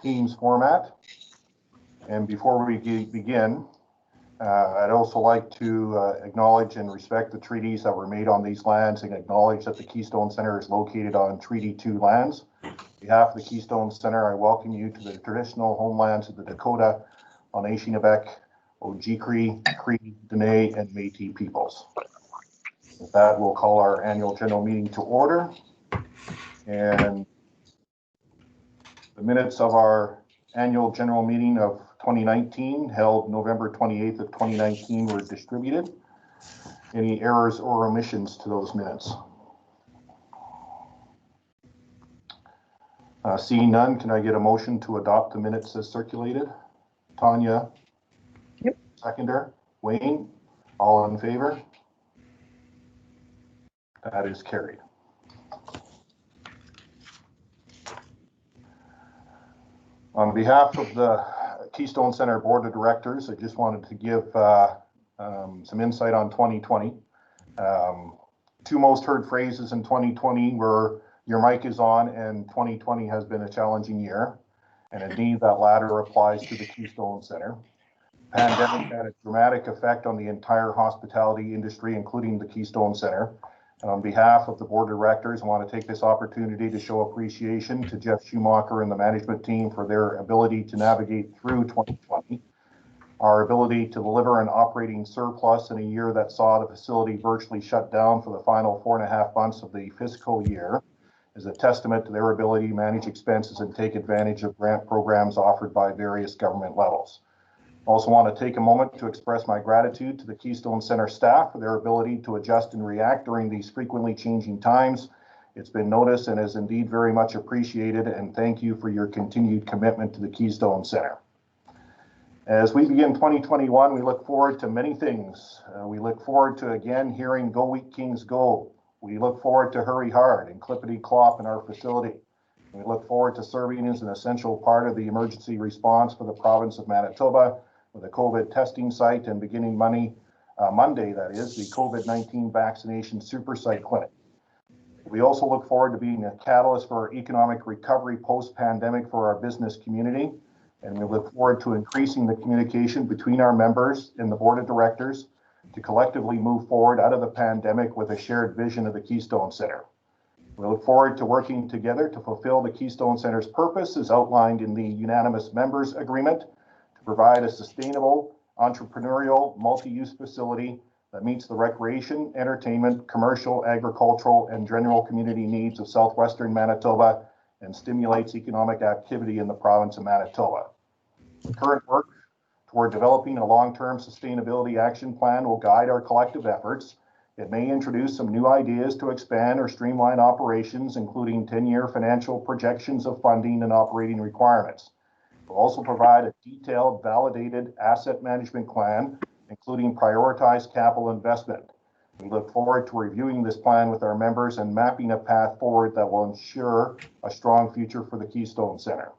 Teams format. And before we begin, I'd also like to acknowledge and respect the treaties that were made on these lands and acknowledge that the Keystone Centre is located on Treaty 2 lands. On behalf of the Keystone Centre, I welcome you to the traditional homelands of the Dakota, Anishinaabe, Ojibwe, Cree, Dene, and Métis peoples. With that, we'll call our annual general meeting to order. And the minutes of our annual general meeting of 2019, held November 28th of 2019, were distributed. Any errors or omissions to those minutes? Seeing none, can I get a motion to adopt the minutes as circulated? Tanya? Yep. Seconder? Wayne? All in favor? That is carried. On behalf of the Keystone Centre Board of Directors, I just wanted to give some insight on 2020. Two most heard phrases in 2020 were "your mic is on" and "2020 has been a challenging year." And indeed, that latter applies to the Keystone Centre. The pandemic had a dramatic effect on the entire hospitality industry, including the Keystone Centre. And on behalf of the Board of Directors, I want to take this opportunity to show appreciation to Jeff Schumacher and the management team for their ability to navigate through 2020. Our ability to deliver an operating surplus in a year that saw the facility virtually shut down for the final 4.5 months of the fiscal year is a testament to their ability to manage expenses and take advantage of grant programs offered by various government levels. I also want to take a moment to express my gratitude to the Keystone Centre staff for their ability to adjust and react during these frequently changing times. It's been noticed and is indeed very much appreciated, and thank you for your continued commitment to the Keystone Centre. As we begin 2021, we look forward to many things. We look forward to again hearing "Go Wheat Kings Go." We look forward to "Hurry Hard" and Clippity Clop in our facility. We look forward to serving as an essential part of the emergency response for the province of Manitoba with a COVID testing site and beginning Monday, that is, the COVID-19 vaccination super site clinic. We also look forward to being a catalyst for our economic recovery post-pandemic for our business community. And we look forward to increasing the communication between our members and the Board of Directors to collectively move forward out of the pandemic with a shared vision of the Keystone Centre. We look forward to working together to fulfill the Keystone Centre's purpose as outlined in the unanimous members agreement, to provide a sustainable, entrepreneurial, multi-use facility that meets the recreation, entertainment, commercial, agricultural, and general community needs of southwestern Manitoba and stimulates economic activity in the province of Manitoba. The current work toward developing a long-term sustainability action plan will guide our collective efforts. It may introduce some new ideas to expand or streamline operations, including 10-year financial projections of funding and operating requirements. We'll also provide a detailed, validated asset management plan, including prioritized capital investment. We look forward to reviewing this plan with our members and mapping a path forward that will ensure a strong future for the Keystone Centre.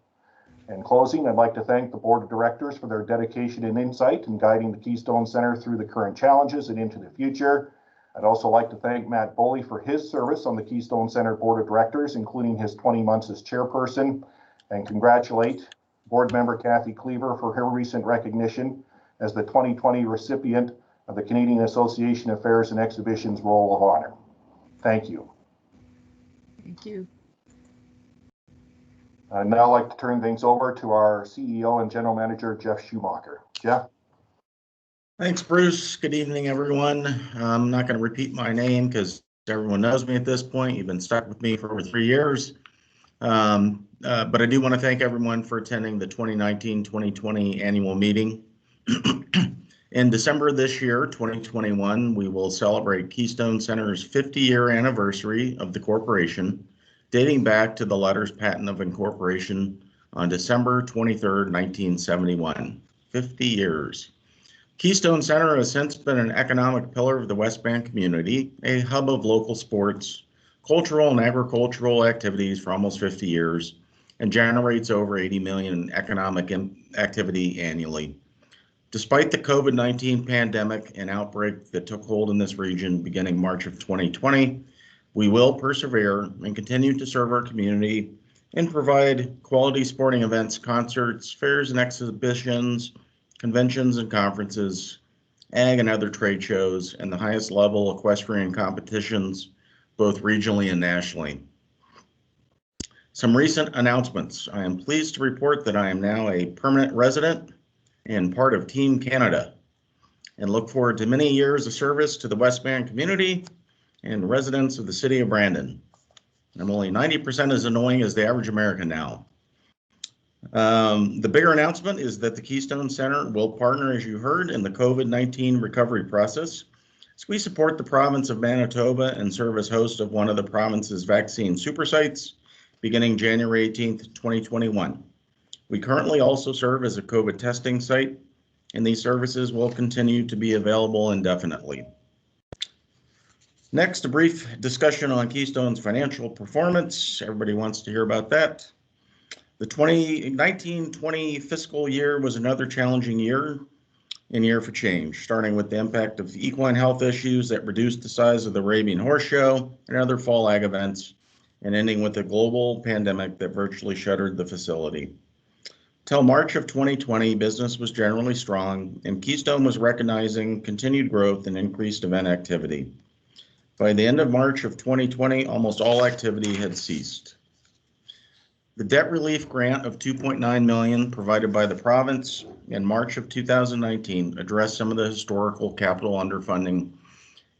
In closing, I'd like to thank the Board of Directors for their dedication and insight in guiding the Keystone Centre through the current challenges and into the future. I'd also like to thank Matt Boley for his service on the Keystone Centre Board of Directors, including his 20 months as chairperson, and congratulate Board Member Kathy Cleaver for her recent recognition as the 2020 recipient of the Canadian Association of Fairs and Exhibitions Roll of Honor. Thank you. Thank you. I'd now like to turn things over to our CEO and General Manager, Jeff Schumacher. Jeff? Thanks, Bruce. Good evening, everyone. I'm not going to repeat my name because everyone knows me at this point. You've been stuck with me for over 3 years. But I do want to thank everyone for attending the 2019-2020 annual meeting. In December of this year, 2021, we will celebrate Keystone Centre's 50-year anniversary of the corporation, dating back to the letters patent of incorporation on December 23rd, 1971. 50 years. Keystone Centre has since been an economic pillar of the West Bank community, a hub of local sports, cultural and agricultural activities for almost 50 years, and generates over 80 million in economic activity annually. Despite the COVID-19 pandemic and outbreak that took hold in this region beginning March of 2020, we will persevere and continue to serve our community and provide quality sporting events, concerts, fairs and exhibitions, conventions and conferences, ag and other trade shows, and the highest level equestrian competitions, both regionally and nationally. Some recent announcements. I am pleased to report that I am now a permanent resident and part of Team Canada, and look forward to many years of service to the Westman community and residents of the city of Brandon. I'm only 90% as annoying as the average American now. The bigger announcement is that the Keystone Centre will partner, as you heard, in the COVID-19 recovery process. So we support the province of Manitoba and serve as host of one of the province's vaccine super sites beginning January 18th, 2021. We currently also serve as a COVID testing site, and these services will continue to be available indefinitely. Next, a brief discussion on Keystone's financial performance. Everybody wants to hear about that. The 2019-20 fiscal year was another challenging year and year for change, starting with the impact of the equine health issues that reduced the size of the Arabian Horse Show and other fall ag events, and ending with a global pandemic that virtually shuttered the facility. Till March of 2020, business was generally strong, and Keystone was recognizing continued growth and increased event activity. By the end of March of 2020, almost all activity had ceased. The debt relief grant of $2.9 million provided by the province in March of 2019 addressed some of the historical capital underfunding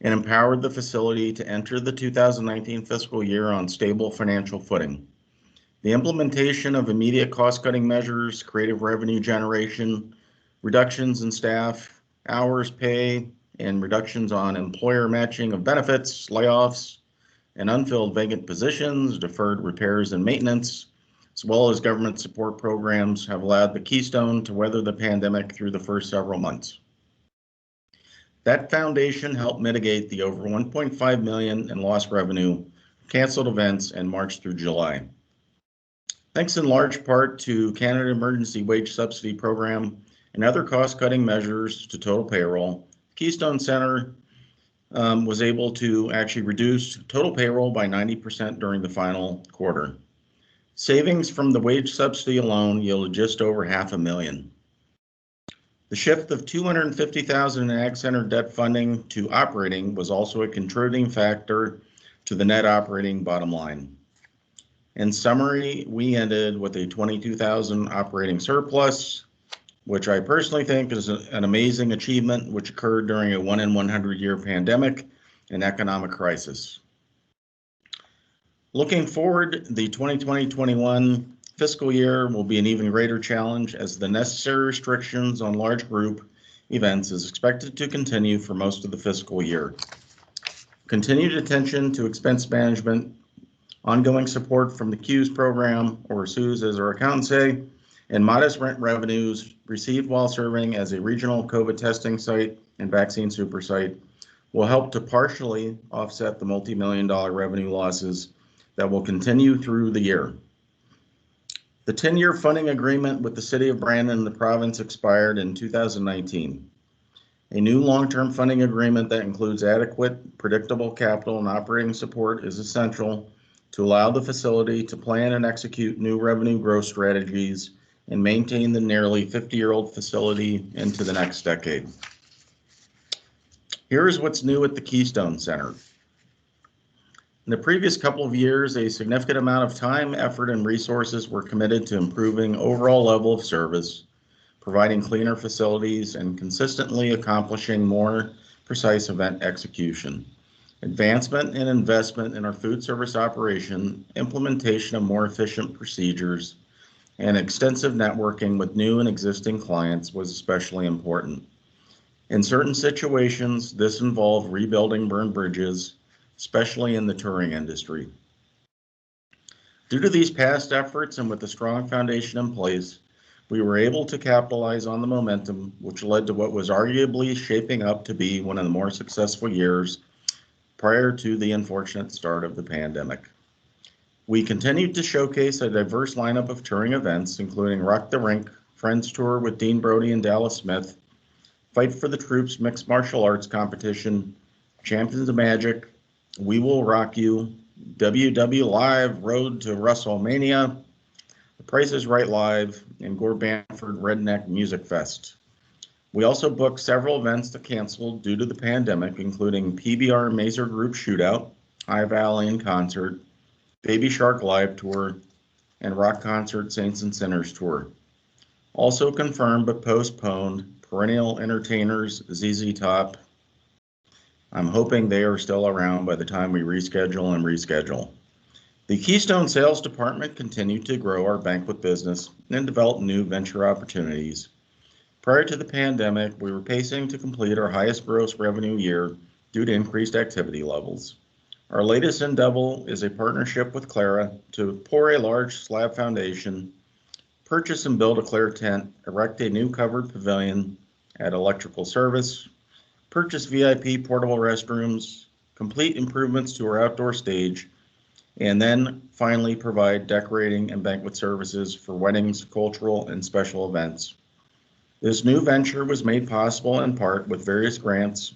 and empowered the facility to enter the 2019 fiscal year on stable financial footing. The implementation of immediate cost-cutting measures, creative revenue generation, reductions in staff, hours pay, and reductions on employer matching of benefits, layoffs, and unfilled vacant positions, deferred repairs and maintenance, as well as government support programs, have allowed the Keystone to weather the pandemic through the first several months. That foundation helped mitigate the over $1.5 million in lost revenue, canceled events, in March through July. Thanks in large part to Canada Emergency Wage Subsidy Program and other cost-cutting measures to total payroll, Keystone Centre was able to actually reduce total payroll by 90% during the final quarter. Savings from the wage subsidy alone yielded just over $500,000. The shift of $250,000 in Ag Center debt funding to operating was also a contributing factor to the net operating bottom line. In summary, we ended with a $22,000 operating surplus, which I personally think is an amazing achievement, which occurred during a 1 in 100 year pandemic and economic crisis. Looking forward, the 2020-21 fiscal year will be an even greater challenge, as the necessary restrictions on large group events is expected to continue for most of the fiscal year. Continued attention to expense management, ongoing support from the CEWS program, or CEWS as our accountants say, and modest rent revenues received while serving as a regional COVID testing site and vaccine super site will help to partially offset the multi-million-dollar revenue losses that will continue through the year. The 10-year funding agreement with the City of Brandon and the province expired in 2019. A new long-term funding agreement that includes adequate, predictable capital and operating support is essential to allow the facility to plan and execute new revenue growth strategies and maintain the nearly 50-year-old facility into the next decade. Here is what's new at the Keystone Centre. In the previous couple of years, a significant amount of time, effort, and resources were committed to improving overall level of service, providing cleaner facilities, and consistently accomplishing more precise event execution. Advancement and investment in our food service operation, implementation of more efficient procedures, and extensive networking with new and existing clients was especially important. In certain situations, this involved rebuilding burned bridges, especially in the touring industry. Due to these past efforts and with a strong foundation in place, we were able to capitalize on the momentum, which led to what was arguably shaping up to be one of the more successful years prior to the unfortunate start of the pandemic. We continued to showcase a diverse lineup of touring events, including Rock the Rink, Friends Tour with Dean Brody and Dallas Smith, Fight for the Troops Mixed Martial Arts Competition, Champions of Magic, We Will Rock You, WW Live Road to WrestleMania, The Price is Right Live, and Gore Bamford Redneck Music Fest. We also booked several events that canceled due to the pandemic, including PBR Mazer Group Shootout, High Valley in Concert, Baby Shark Live Tour, and Rock Concert Saints and Sinners Tour. Also confirmed but postponed, Perennial Entertainers ZZ Top. I'm hoping they are still around by the time we reschedule. The Keystone Sales Department continued to grow our banquet business and develop new venture opportunities. Prior to the pandemic, we were pacing to complete our highest gross revenue year due to increased activity levels. Our latest endeavor is a partnership with Clara to pour a large slab foundation, purchase and build a Clara tent, erect a new covered pavilion, add electrical service, purchase VIP portable restrooms, complete improvements to our outdoor stage, and then finally provide decorating and banquet services for weddings, cultural, and special events. This new venture was made possible in part with various grants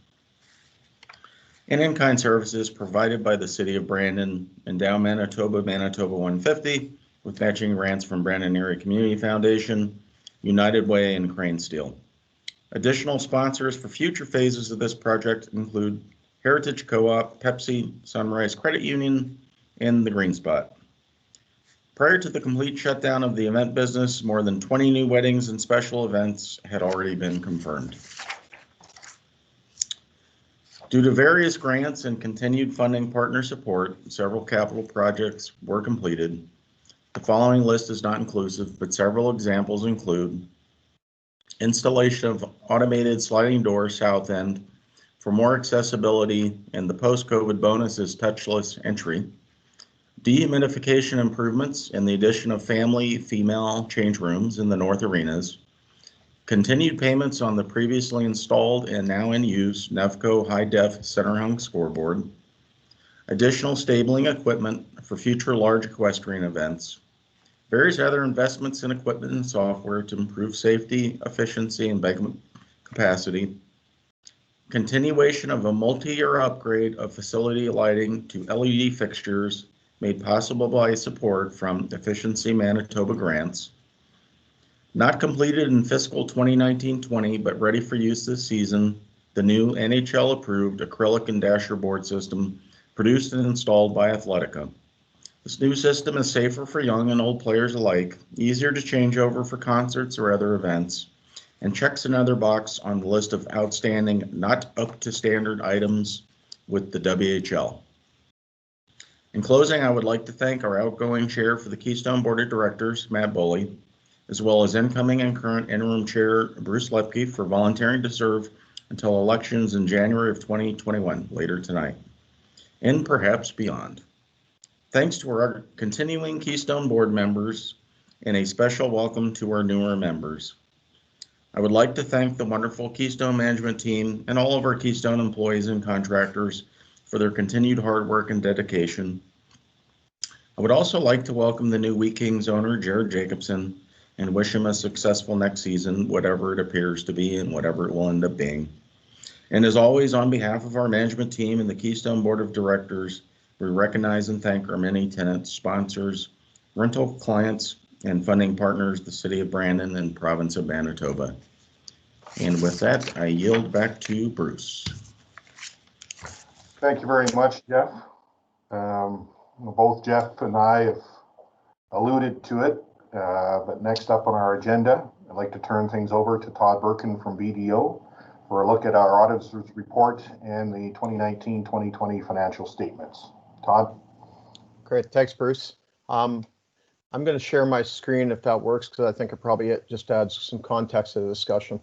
and in-kind services provided by the City of Brandon, Endow Manitoba, Manitoba 150, with matching grants from Brandon Area Community Foundation, United Way, and Crane Steel. Additional sponsors for future phases of this project include Heritage Co-op, Pepsi, Sunrise Credit Union, and the Green Spot. Prior to the complete shutdown of the event business, more than 20 new weddings and special events had already been confirmed. Due to various grants and continued funding partner support, several capital projects were completed. The following list is not inclusive, but several examples include installation of automated sliding door south end for more accessibility, and the post-COVID bonus is touchless entry. Dehumidification improvements and the addition of family female change rooms in the north arenas. Continued payments on the previously installed and now in use Nevco high-def center hung scoreboard. Additional stabling equipment for future large equestrian events. Various other investments in equipment and software to improve safety, efficiency, and banquet capacity. Continuation of a multi-year upgrade of facility lighting to LED fixtures made possible by support from Efficiency Manitoba grants. Not completed in fiscal 2019-20, but ready for use this season, the new NHL-approved acrylic and dasher board system produced and installed by Athletica. This new system is safer for young and old players alike, easier to change over for concerts or other events, and checks another box on the list of outstanding, not up to standard items with the WHL. In closing, I would like to thank our outgoing chair for the Keystone Board of Directors, Matt Boley, as well as incoming and current interim chair, Bruce Lepke, for volunteering to serve until elections in January of 2021, later tonight, and perhaps beyond. Thanks to our continuing Keystone Board members, and a special welcome to our newer members. I would like to thank the wonderful Keystone management team and all of our Keystone employees and contractors for their continued hard work and dedication. I would also like to welcome the new Wheat Kings owner, Jared Jacobson, and wish him a successful next season, whatever it appears to be and whatever it will end up being. And as always, on behalf of our management team and the Keystone Board of Directors, we recognize and thank our many tenants, sponsors, rental clients, and funding partners, the City of Brandon and Province of Manitoba. And with that, I yield back to Bruce. Thank you very much, Jeff. Both Jeff and I have alluded to it, but next up on our agenda, I'd like to turn things over to Todd Birkin from BDO for a look at our auditor's report and the 2019-2020 financial statements. Todd? Great, thanks, Bruce. I'm going to share my screen if that works, because I think it probably just adds some context to the discussion.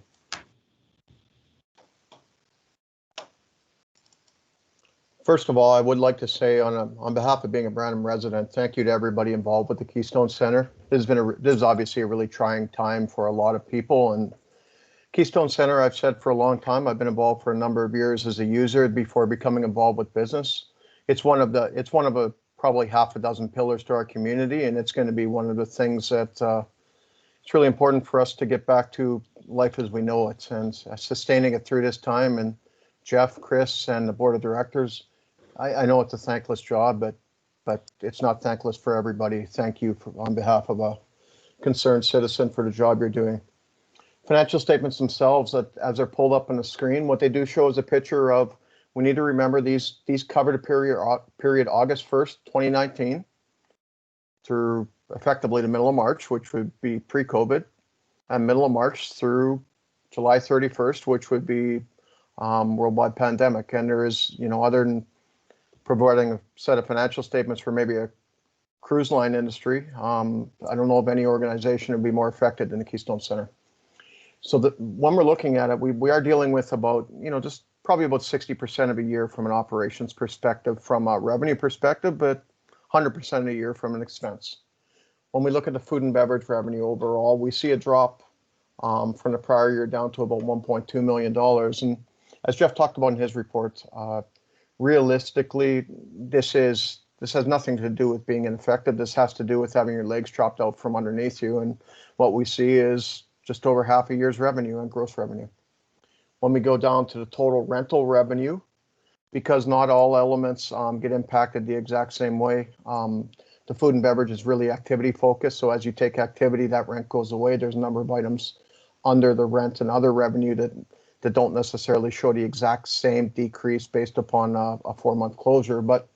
First of all, I would like to say on behalf of being a Brandon resident, thank you to everybody involved with the Keystone Centre. This is obviously a really trying time for a lot of people, and Keystone Centre, I've said for a long time, I've been involved for a number of years as a user before becoming involved with business. It's one of probably half a dozen pillars to our community, and it's going to be one of the things that it's really important for us to get back to life as we know it and sustaining it through this time. And Jeff, Chris, and the board of directors, I know it's a thankless job, but it's not thankless for everybody. Thank you on behalf of concerned citizen for the job you're doing. Financial statements themselves, as they're pulled up on the screen, what they do show is a picture of, we need to remember these covered a period August 1st, 2019 through effectively the middle of March, which would be pre-COVID, and middle of March through July 31st, which would be worldwide pandemic. And there is, other than providing a set of financial statements for maybe a cruise line industry, I don't know of any organization would be more affected than the Keystone Centre. So when we're looking at it, we are dealing with about, just probably about 60% of a year from an operations perspective, from a revenue perspective, but 100% a year from an expense. When we look at the food and beverage revenue overall, we see a drop from the prior year down to about $1.2 million. And as Jeff talked about in his report, realistically, this has nothing to do with being ineffective. This has to do with having your legs chopped out from underneath you. And what we see is just over half a year's revenue and gross revenue. When we go down to the total rental revenue, because not all elements get impacted the exact same way, the food and beverage is really activity focused. So as you take activity, that rent goes away. There's a number of items under the rent and other revenue that don't necessarily show the exact same decrease based upon a 4-month closure. But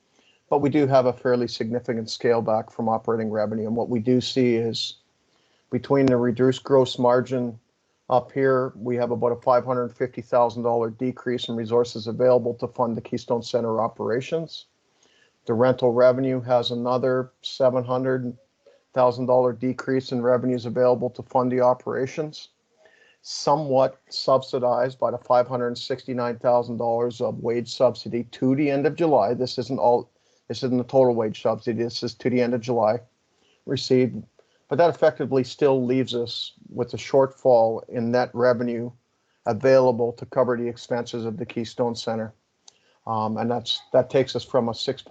we do have a fairly significant scale back from operating revenue. And what we do see is between the reduced gross margin up here, we have about a $550,000 decrease in resources available to fund the Keystone Centre operations. The rental revenue has another $700,000 decrease in revenues available to fund the operations, somewhat subsidized by the $569,000 of wage subsidy to the end of July. This isn't the total wage subsidy. This is to the end of July received. But that effectively still leaves us with a shortfall in net revenue available to cover the expenses of the Keystone Centre. And that takes us from just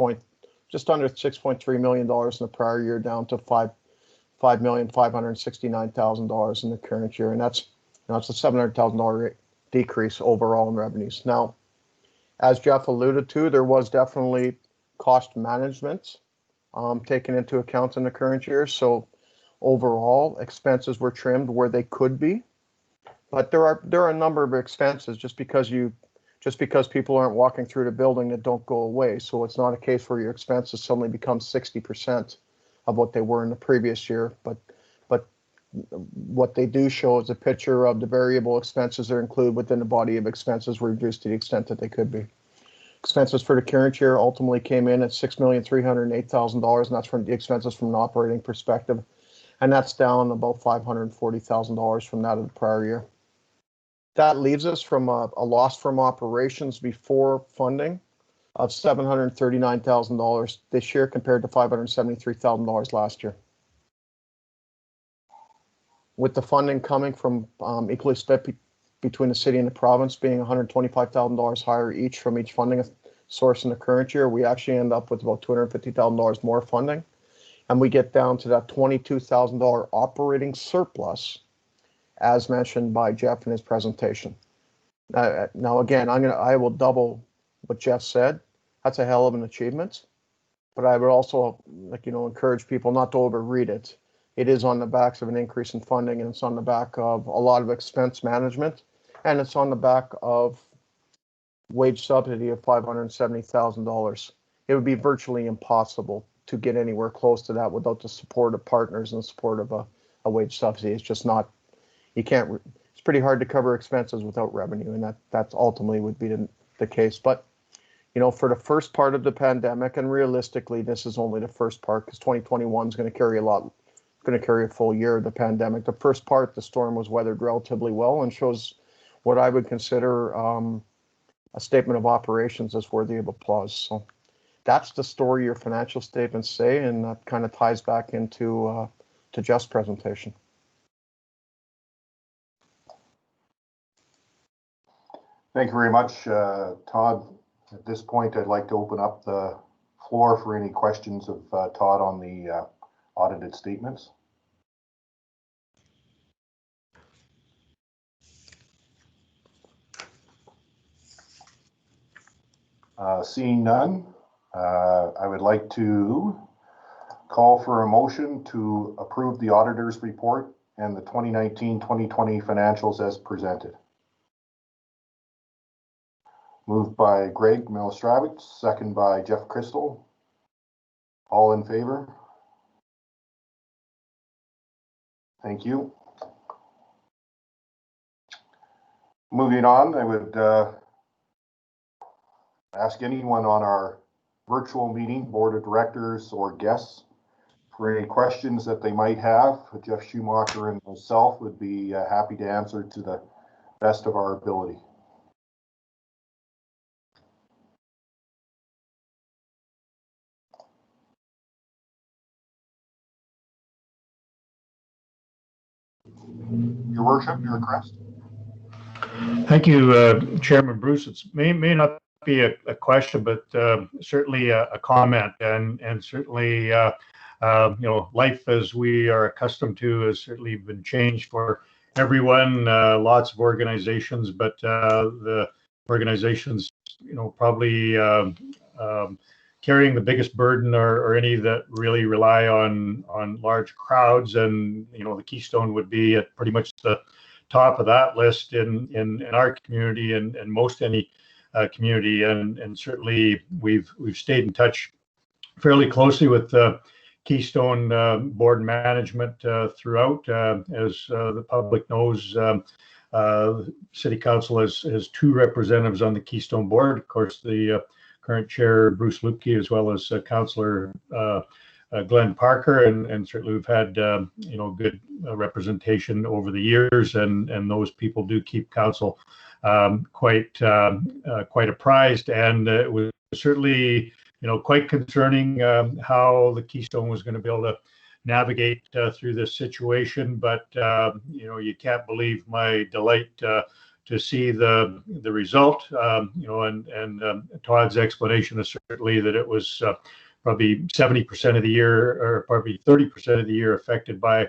under $6.3 million in the prior year down to $5,569,000 in the current year. And that's a $700,000 decrease overall in revenues. Now, as Jeff alluded to, there was definitely cost management taken into account in the current year. So overall, expenses were trimmed where they could be, but there are a number of expenses just because people aren't walking through the building that don't go away. So it's not a case where your expenses suddenly become 60% of what they were in the previous year. But what they do show is a picture of the variable expenses that are included within the body of expenses were reduced to the extent that they could be. Expenses for the current year ultimately came in at $6,308,000, and that's from the expenses from an operating perspective. And that's down about $540,000 from that of the prior year. That leaves us from a loss from operations before funding of $739,000 this year compared to $573,000 last year. With the funding coming from equally split between the city and the province being $125,000 higher each from each funding source in the current year, we actually end up with about $250,000 more funding. And we get down to that $22,000 operating surplus, as mentioned by Jeff in his presentation. Now again, I will double what Jeff said. That's a hell of an achievement. But I would also encourage people not to overread it. It is on the backs of an increase in funding, and it's on the back of a lot of expense management, and it's on the back of wage subsidy of $570,000. It would be virtually impossible to get anywhere close to that without the support of partners and the support of a wage subsidy. It's just not, it's pretty hard to cover expenses without revenue, and that's ultimately would be the case. But, for the first part of the pandemic, and realistically, this is only the first part because 2021 is going to carry a full year of the pandemic. The first part, the storm was weathered relatively well and shows what I would consider a statement of operations that's worthy of applause. So that's the story your financial statements say, and that kind of ties back into to Jeff's presentation. Thank you very much, Todd. At this point, I'd like to open up the floor for any questions of Todd on the audited statements. Seeing none, I would like to call for a motion to approve the auditor's report and the 2019-2020 financials as presented. Moved by Greg Milostravich, second by Jeff Crystal. All in favor? Thank you. Moving on, I would ask anyone on our virtual meeting, board of directors or guests, for any questions that they might have. Jeff Schumacher and myself would be happy to answer to the best of our ability. Your Worship, your request. Thank you, Chairman Bruce. It may not be a question, but certainly a comment, and certainly life as we are accustomed to has certainly been changed for everyone. Lots of organizations, but the organizations probably carrying the biggest burden are any that really rely on large crowds, and the Keystone would be at pretty much the top of that list in our community and most any community, and certainly we've stayed in touch fairly closely with Keystone board management throughout. As the public knows, City Council has two representatives on the Keystone board. Of course, the current chair, Bruce Lupke, as well as Councillor Glenn Parker, and certainly we've had good representation over the years, and those people do keep council quite apprised, and it was certainly quite concerning how the Keystone was going to be able to navigate through this situation. But you can't believe my delight to see the result. And Todd's explanation is certainly that it was probably 70% of the year, or probably 30% of the year, affected by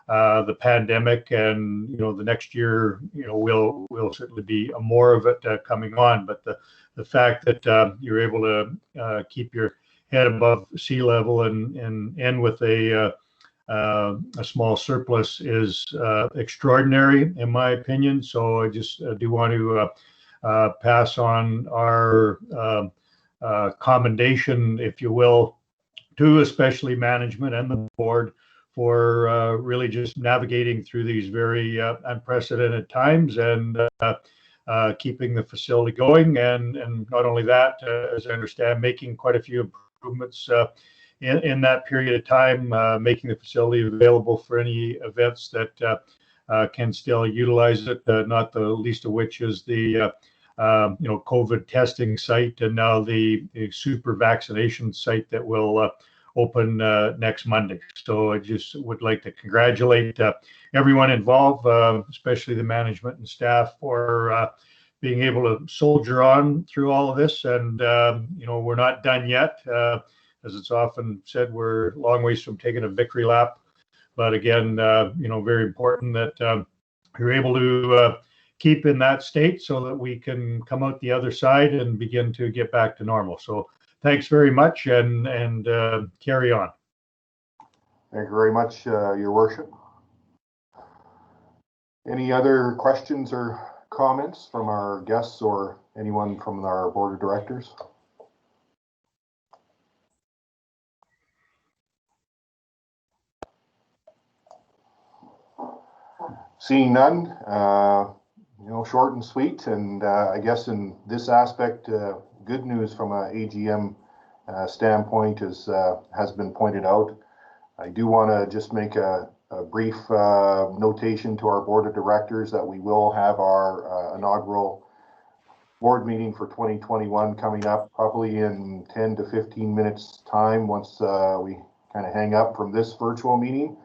the pandemic, and the next year will certainly be more of it coming on. But the fact that you're able to keep your head above sea level and end with a small surplus is extraordinary, in my opinion. So I just do want to pass on our commendation, if you will, to especially management and the board for really just navigating through these very unprecedented times, and keeping the facility going, and not only that, as I understand, making quite a few improvements in that period of time, making the facility available for any events that can still utilize it, not the least of which is the COVID testing site, and now the super vaccination site that will open next Monday. So I just would like to congratulate everyone involved, especially the management and staff, for being able to soldier on through all of this. And we're not done yet. As it's often said, we're a long ways from taking a victory lap. But again, very important that you're able to keep in that state so that we can come out the other side and begin to get back to normal. So thanks very much, and carry on. Thank you very much, Your Worship. Any other questions or comments from our guests or anyone from our board of directors? Seeing none, short and sweet, and I guess in this aspect, good news from a AGM standpoint has been pointed out. I do want to just make a brief notation to our board of directors that we will have our inaugural board meeting for 2021 coming up probably in 10 to 15 minutes time, once we kind of hang up from this virtual meeting.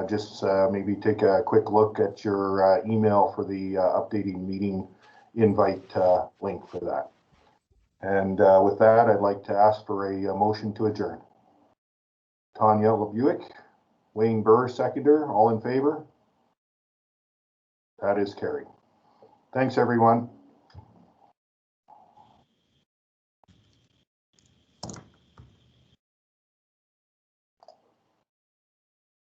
Just maybe take a quick look at your email for the updating meeting invite link for that. And with that, I'd like to ask for a motion to adjourn. Tanya Lebuick, Wayne Burr, seconder. All in favor? That is carried. Thanks, everyone.